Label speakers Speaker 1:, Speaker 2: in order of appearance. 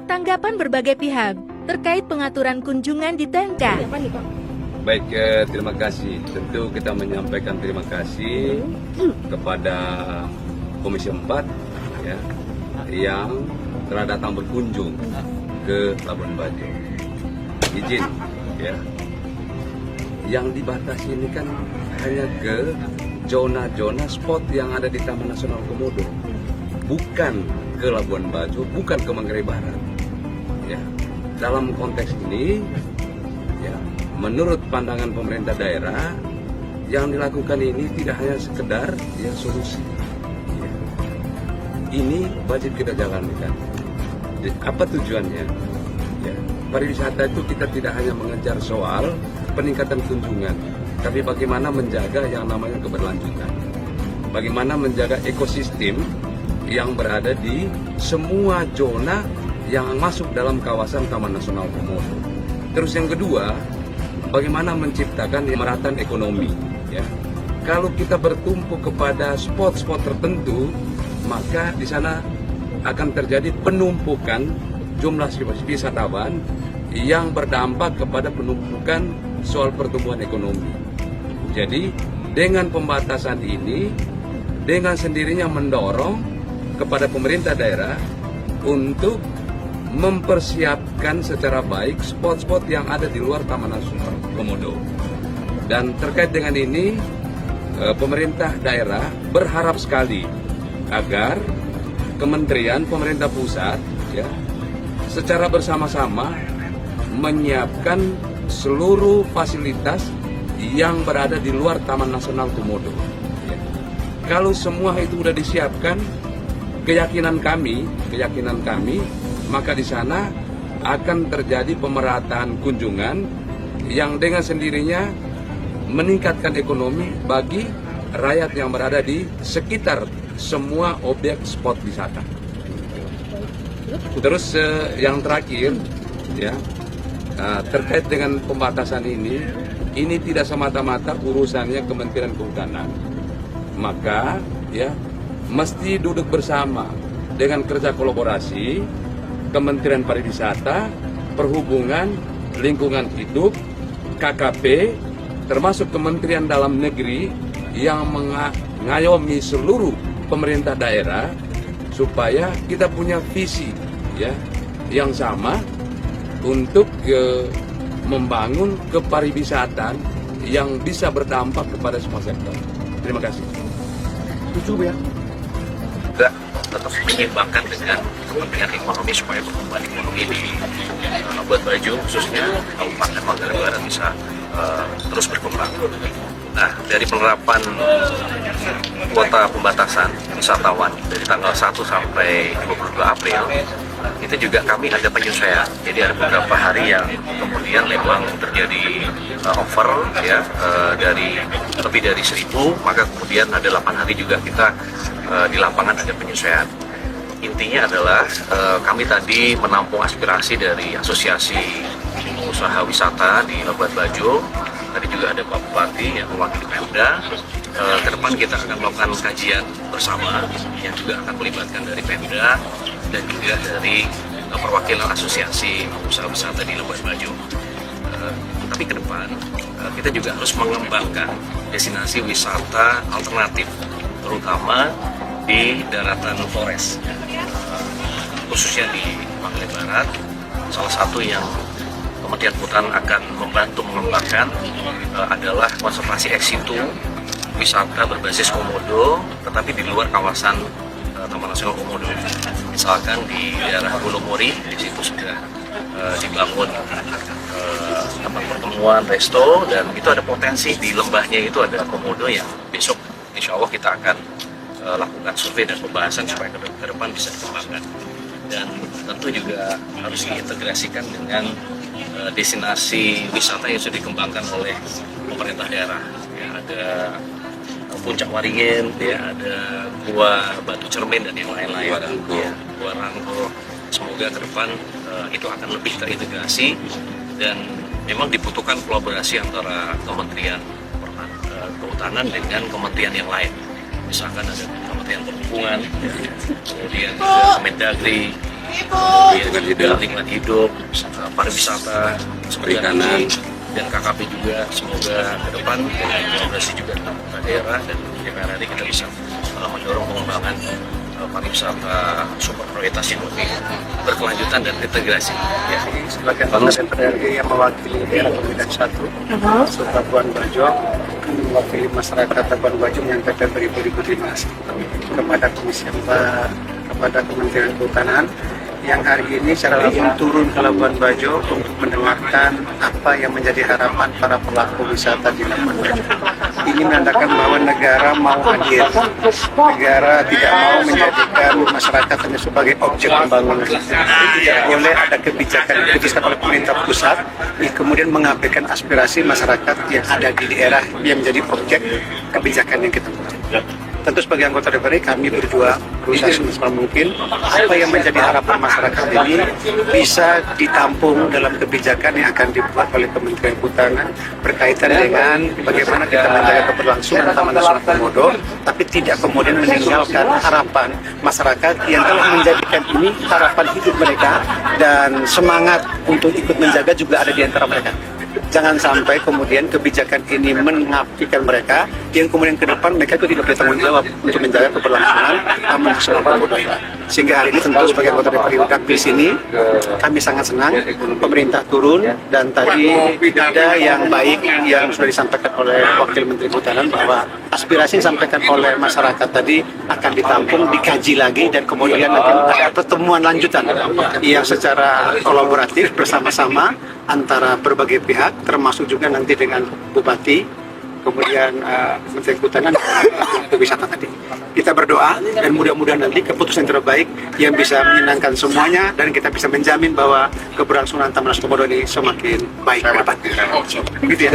Speaker 1: tanggapan berbagai pihak terkait pengaturan kunjungan di Tengka.
Speaker 2: Baik, terima kasih. Tentu kita menyampaikan terima kasih kepada Komisi 4 ya, yang telah datang berkunjung ke Labuan Bajo. Izin ya, yang dibatasi ini kan hanya ke zona-zona spot yang ada di Taman Nasional Komodo, bukan ke Labuan Bajo, bukan ke Manggarai Barat. Ya, dalam konteks ini, ya, menurut pandangan pemerintah daerah, yang dilakukan ini tidak hanya sekedar ya solusi. Ya. Ini wajib kita jalankan. Jadi, apa tujuannya? Ya, pariwisata itu kita tidak hanya mengejar soal peningkatan kunjungan, tapi bagaimana menjaga yang namanya keberlanjutan. Bagaimana menjaga ekosistem yang berada di semua zona yang masuk dalam kawasan Taman Nasional Komodo. Terus yang kedua, bagaimana menciptakan pemerataan ekonomi. Ya. Kalau kita bertumpu kepada spot-spot tertentu, maka di sana akan terjadi penumpukan jumlah wisatawan yang berdampak kepada penumpukan soal pertumbuhan ekonomi. Jadi dengan pembatasan ini, dengan sendirinya mendorong kepada pemerintah daerah untuk mempersiapkan secara baik spot-spot yang ada di luar Taman Nasional Komodo. Dan terkait dengan ini, pemerintah daerah berharap sekali agar kementerian pemerintah pusat ya, secara bersama-sama menyiapkan seluruh fasilitas yang berada di luar Taman Nasional Komodo. Ya. Kalau semua itu sudah disiapkan, keyakinan kami, maka di sana akan terjadi pemerataan kunjungan yang dengan sendirinya meningkatkan ekonomi bagi rakyat yang berada di sekitar semua objek spot wisata. Terus yang terakhir, ya. Terkait dengan pembatasan ini tidak semata-mata urusannya Kementerian Kehutanan. Maka ya mesti duduk bersama dengan kerja kolaborasi Kementerian Pariwisata, Perhubungan, Lingkungan Hidup, KKP, termasuk Kementerian Dalam Negeri yang mengayomi seluruh pemerintah daerah supaya kita punya visi ya yang sama untuk membangun kepariwisataan yang bisa berdampak kepada semua sektor. Terima kasih.
Speaker 3: Juga tetap menyeimbangkan dengan kepentingan ekonomi supaya pertumbuhan ekonomi di Labuan Bajo khususnya Kabupaten Manggarai Barat bisa terus berkembang. Nah, dari penerapan kuota pembatasan wisatawan dari tanggal 1 sampai 22 April itu juga kami ada penyesuaian. Jadi ada beberapa hari yang kemudian memang terjadi over ya dari lebih dari 1.000, maka kemudian ada 8 hari juga kita di lapangan ada penyesuaian. Intinya adalah kami tadi menampung aspirasi dari asosiasi pengusaha wisata di Labuan Bajo. Tadi juga ada Pak Bupati yang mewakili Pemda. Ke depan kita akan melakukan kajian bersama yang juga akan melibatkan dari Pemda dan juga dari perwakilan asosiasi pengusaha wisata di Labuan Bajo. Tapi ke depan kita juga harus mengembangkan destinasi wisata alternatif, terutama di daratan Flores, khususnya di Manggarai Barat. Salah satu yang Kementerian Kehutanan akan membantu mengembangkan adalah konservasi ex situ wisata berbasis komodo, tetapi di luar kawasan Taman Nasional Komodo. Misalkan di daerah Gunung Mori, di situ sudah dibangun tempat pertemuan, resto, dan itu ada potensi di lembahnya itu ada komodo yang besok insya Allah kita akan lakukan survei dan pembahasan supaya ke depan bisa dikembangkan. Dan tentu juga harus diintegrasikan dengan destinasi wisata yang sudah dikembangkan oleh pemerintah daerah. Ya, ada Puncak Waringin, ya, ada Gua Batu Cermin dan yang lain-lain. Gua Rangko. Semoga ke depan itu akan lebih terintegrasi dan memang dibutuhkan kolaborasi antara Kementerian Kehutanan dengan kementerian yang lain. Misalkan ada Kementerian Perhubungan, kemudian juga Kemendagri, lingkungan hidup, pariwisata,
Speaker 2: Perikanan.
Speaker 3: dan KKP juga. Semoga ke depan dengan kolaborasi juga dengan pemerintah daerah dan DPR RI kita bisa mendorong pengembangan pariwisata super prioritas yang lebih berkelanjutan dan integrasi. Ya.
Speaker 4: Sebagai anggota DPR RI yang mewakili daerah pemilihan 1, Labuan Bajo, mewakili masyarakat Labuan Bajo menyampaikan beribu-ribu terima kasih kepada Komisi 4, kepada Kementerian Kehutanan yang hari ini secara langsung turun ke Labuan Bajo untuk mendengarkan apa yang menjadi harapan para pelaku wisata di Labuan Bajo. Ini menandakan bahwa negara mau hadir, negara tidak mau menjadikan masyarakat hanya sebagai objek pembangunan. Tidak boleh ada kebijakan yang diputuskan oleh pemerintah pusat yang kemudian mengabaikan aspirasi masyarakat yang ada di daerah yang menjadi objek kebijakan yang kita buat. Tentu sebagai anggota DPR kami berusaha semaksimal mungkin apa yang menjadi harapan masyarakat ini bisa ditampung dalam kebijakan yang akan dibuat oleh Kementerian Kehutanan berkaitan dengan bagaimana kita menjaga keberlangsungan Taman Nasional Komodo, tapi tidak kemudian meninggalkan harapan masyarakat yang telah menjadikan ini harapan hidup mereka dan semangat untuk ikut menjaga juga ada di antara mereka. Jangan sampai kemudian kebijakan ini mengabdikan mereka, yang kemudian ke depan mereka itu tidak bertanggung jawab untuk menjaga keberlangsungan Taman Nasional Komodo. Sehingga hari ini tentu sebagai anggota DPR di sini, kami sangat senang pemerintah turun dan tadi ada yang baik yang sudah disampaikan oleh Wakil Menteri Kehutanan bahwa aspirasi yang disampaikan oleh masyarakat tadi akan ditampung, dikaji lagi dan kemudian akan ada pertemuan lanjutan yang secara kolaboratif bersama-sama antara berbagai pihak, termasuk juga nanti dengan Bupati, kemudian Menteri Kehutanan dan wisata tadi. Kita berdoa dan mudah-mudahan nanti keputusan terbaik yang bisa menyenangkan semuanya dan kita bisa menjamin bahwa keberlangsungan Taman Nasional Komodo ini semakin baik ke depan. Begitu ya.